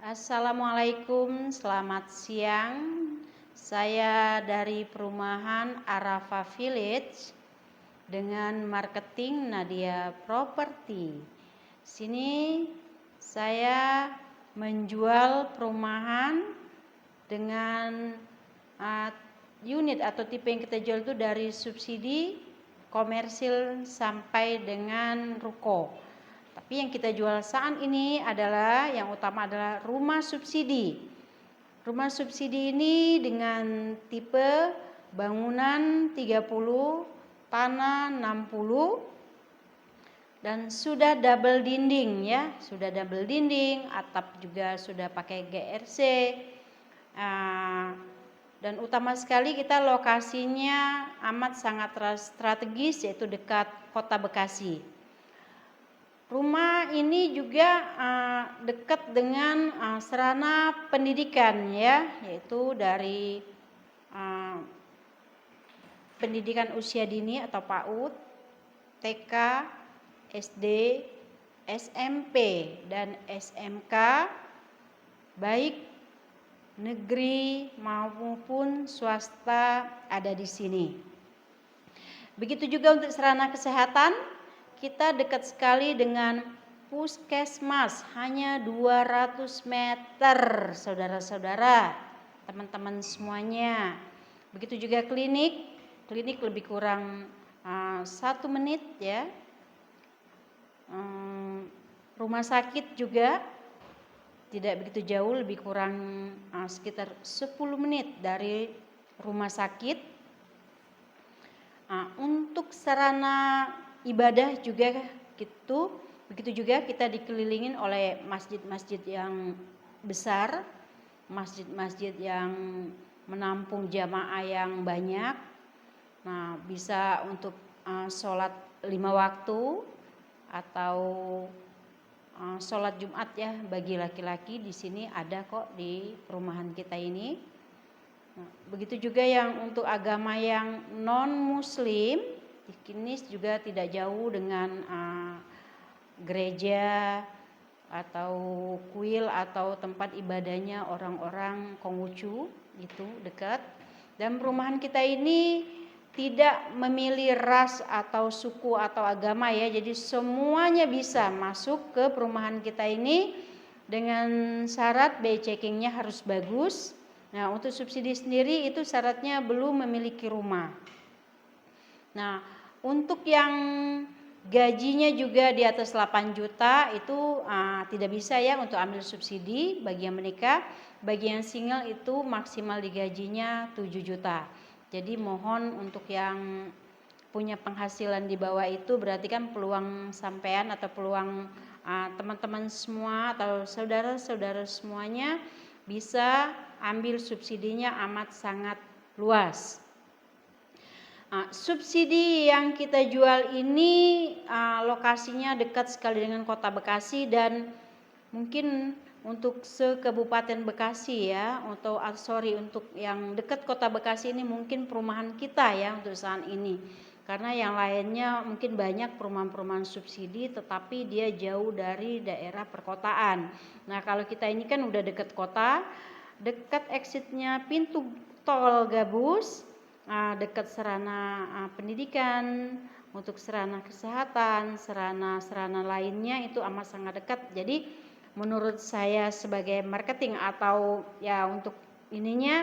Assalamualaikum, selamat siang. Saya dari perumahan Arafa Village dengan marketing Nadia Property. Sini saya menjual perumahan dengan unit atau tipe yang kita jual itu dari subsidi, komersil sampai dengan ruko. Tapi yang kita jual saat ini adalah yang utama adalah rumah subsidi. Rumah subsidi ini dengan tipe bangunan 30, tanah 60 dan sudah double dinding ya, sudah double dinding, atap juga sudah pakai GRC. Dan utama sekali kita lokasinya amat sangat strategis, yaitu dekat Kota Bekasi. Rumah ini juga dekat dengan sarana pendidikan ya, yaitu dari pendidikan usia dini atau PAUD, TK, SD, SMP, dan SMK, baik negeri maupun swasta ada di sini. Begitu juga untuk sarana kesehatan. Kita dekat sekali dengan puskesmas, hanya 200 meter, saudara-saudara, teman-teman semuanya. Begitu juga klinik lebih kurang 1 menit ya. Rumah sakit juga tidak begitu jauh, lebih kurang sekitar 10 menit dari rumah sakit. Untuk sarana ibadah juga gitu. Begitu juga kita dikelilingin oleh masjid-masjid yang besar, masjid-masjid yang menampung jamaah yang banyak. Nah, bisa untuk sholat 5 waktu atau sholat Jumat ya bagi laki-laki, di sini ada kok di perumahan kita ini. Nah, begitu juga yang untuk agama yang non muslim, ini juga tidak jauh dengan gereja atau kuil atau tempat ibadahnya orang-orang Konghucu, itu dekat. Dan perumahan kita ini tidak memilih ras atau suku atau agama ya, jadi semuanya bisa masuk ke perumahan kita ini dengan syarat BI checkingnya harus bagus. Nah, untuk subsidi sendiri itu syaratnya belum memiliki rumah. Nah, untuk yang gajinya juga di atas 8 juta itu tidak bisa ya untuk ambil subsidi bagi yang menikah. Bagi yang single itu maksimal digajinya 7 juta. Jadi mohon untuk yang punya penghasilan di bawah itu, berarti kan peluang sampean atau peluang teman-teman semua atau saudara-saudara semuanya bisa ambil subsidinya amat sangat luas. Subsidi yang kita jual ini lokasinya dekat sekali dengan Kota Bekasi dan mungkin untuk se-Kabupaten Bekasi ya, untuk yang dekat Kota Bekasi ini mungkin perumahan kita ya untuk saat ini. Karena yang lainnya mungkin banyak perumahan-perumahan subsidi tetapi dia jauh dari daerah perkotaan. Nah, kalau kita ini kan udah dekat kota, dekat exitnya pintu tol Gabus, dekat sarana pendidikan, untuk sarana kesehatan, sarana lainnya itu amat sangat dekat. Jadi menurut saya sebagai marketing atau ya untuk ininya,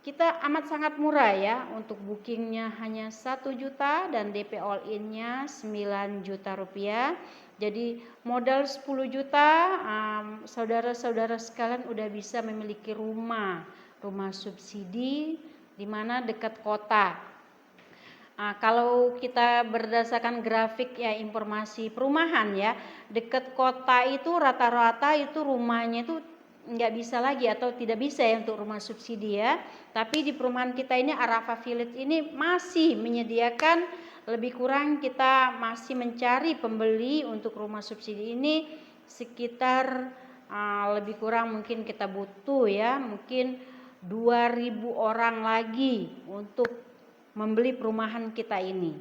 kita amat sangat murah ya. Untuk bookingnya hanya 1 juta dan DP all in-nya 9 juta rupiah. Jadi modal 10 juta saudara-saudara sekalian udah bisa memiliki rumah subsidi di mana dekat kota. Kalau kita berdasarkan grafik ya informasi perumahan ya, dekat kota itu rata-rata itu rumahnya itu nggak bisa lagi atau tidak bisa ya untuk rumah subsidi ya. Tapi di perumahan kita ini Arafa Village ini masih menyediakan, lebih kurang kita masih mencari pembeli untuk rumah subsidi ini sekitar lebih kurang mungkin kita butuh ya mungkin 2.000 orang lagi untuk membeli perumahan kita ini.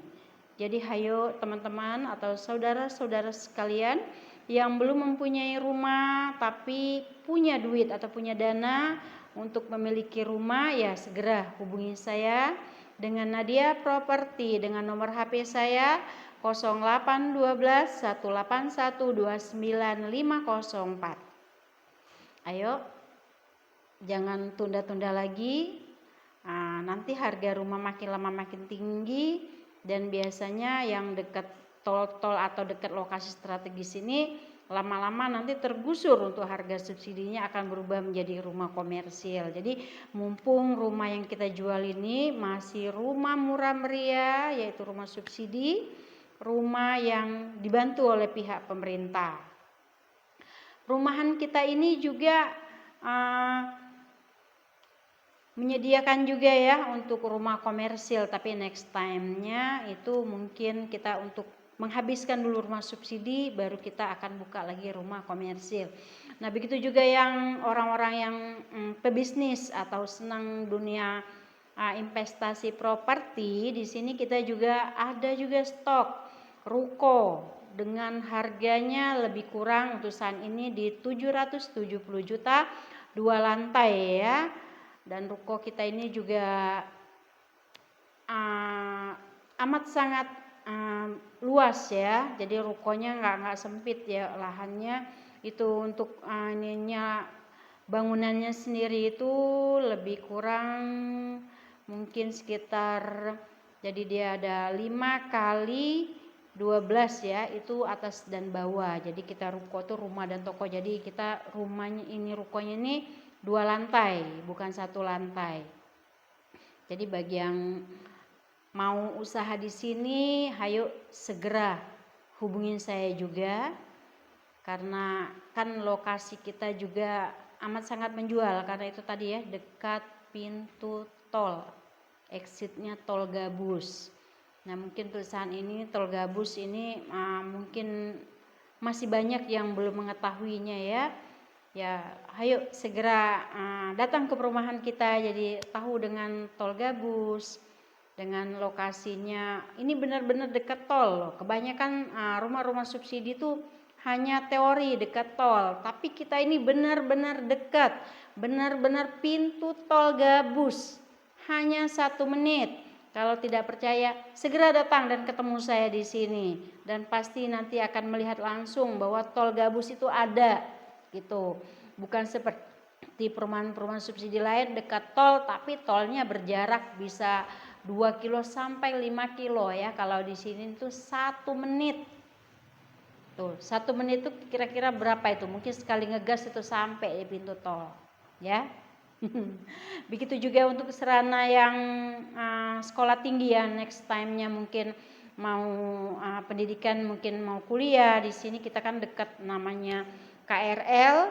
Jadi hayo teman-teman atau saudara-saudara sekalian, yang belum mempunyai rumah tapi punya duit atau punya dana untuk memiliki rumah, ya segera hubungi saya dengan Nadia Property dengan nomor HP saya 0812 181 29504. Ayo, jangan tunda-tunda lagi. Nanti harga rumah makin lama makin tinggi, dan biasanya yang dekat tol-tol atau dekat lokasi strategis ini lama-lama nanti tergusur untuk harga subsidinya akan berubah menjadi rumah komersil. Jadi mumpung rumah yang kita jual ini masih rumah murah meriah, yaitu rumah subsidi, rumah yang dibantu oleh pihak pemerintah. Perumahan kita ini juga menyediakan juga ya untuk rumah komersil, tapi next time-nya itu mungkin kita untuk menghabiskan dulu rumah subsidi, baru kita akan buka lagi rumah komersil. Nah, begitu juga yang orang-orang yang pebisnis atau senang dunia investasi properti, di sini kita juga ada juga stok ruko dengan harganya lebih kurang untuk saat ini di 770 juta 2 lantai ya. Dan ruko kita ini juga amat sangat luas ya, jadi rukonya nggak sempit ya lahannya. Itu untuk bangunannya sendiri itu lebih kurang mungkin sekitar, jadi dia ada 5 kali 12 ya, itu atas dan bawah. Jadi kita ruko tuh rumah dan toko, jadi kita rukonya ini 2 lantai bukan 1 lantai. Jadi bagi yang mau usaha di sini, ayo segera hubungin saya juga, karena kan lokasi kita juga amat sangat menjual, karena itu tadi ya dekat pintu tol, exitnya Tol Gabus. Nah, mungkin perusahaan ini Tol Gabus ini mungkin masih banyak yang belum mengetahuinya ya. Ya, ayo segera datang ke perumahan kita, jadi tahu dengan Tol Gabus, dengan lokasinya. Ini benar-benar dekat tol loh. Kebanyakan rumah-rumah subsidi itu hanya teori dekat tol, tapi kita ini benar-benar dekat, benar-benar pintu Tol Gabus, hanya 1 menit. Kalau tidak percaya, segera datang dan ketemu saya di sini, dan pasti nanti akan melihat langsung bahwa Tol Gabus itu ada gitu. Bukan seperti perumahan-perumahan subsidi lain dekat tol tapi tolnya berjarak bisa 2 kilo sampai 5 kilo ya. Kalau di sini itu 1 menit. Tuh, 1 menit itu kira-kira berapa itu? Mungkin sekali ngegas itu sampai di pintu tol, ya. Begitu juga untuk sarana yang sekolah tinggi ya, next time-nya mungkin mau pendidikan, mungkin mau kuliah di sini, kita kan dekat namanya KRL.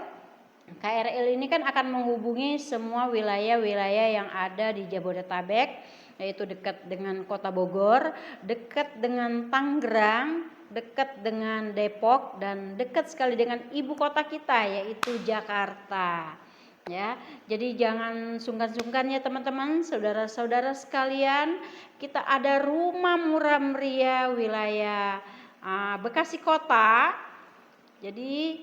KRL ini kan akan menghubungi semua wilayah-wilayah yang ada di Jabodetabek, yaitu dekat dengan Kota Bogor, dekat dengan Tangerang, dekat dengan Depok, dan dekat sekali dengan ibu kota kita yaitu Jakarta. Ya, jadi jangan sungkan-sungkan ya teman-teman, saudara-saudara sekalian, kita ada rumah murah meriah wilayah Bekasi Kota. Jadi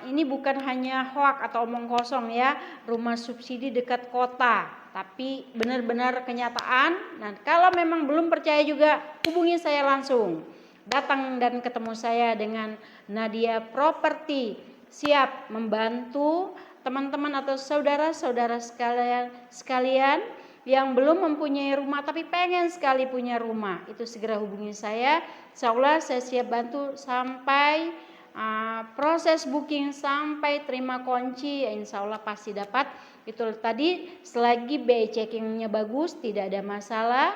ini bukan hanya hoak atau omong kosong ya, rumah subsidi dekat kota, tapi benar-benar kenyataan. Nah, kalau memang belum percaya juga, hubungi saya langsung. Datang dan ketemu saya dengan Nadia Property, siap membantu teman-teman atau saudara-saudara sekalian yang belum mempunyai rumah tapi pengen sekali punya rumah. Itu segera hubungi saya. Insyaallah saya siap bantu sampai proses booking sampai terima kunci, ya insya Allah pasti dapat. Itu tadi, selagi BI checkingnya bagus, tidak ada masalah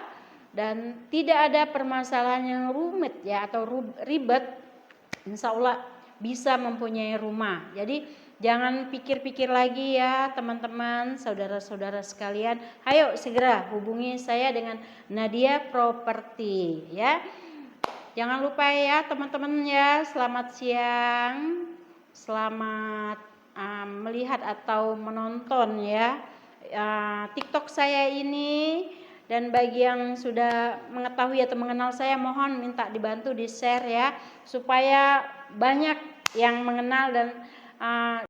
dan tidak ada permasalahan yang rumit ya atau ribet, insya Allah bisa mempunyai rumah. Jadi jangan pikir-pikir lagi ya teman-teman, saudara-saudara sekalian, ayo segera hubungi saya dengan Nadia Property ya. Jangan lupa ya teman-teman ya, selamat siang, selamat melihat atau menonton ya TikTok saya ini. Dan bagi yang sudah mengetahui atau mengenal saya, mohon minta dibantu di share ya, supaya banyak yang mengenal dan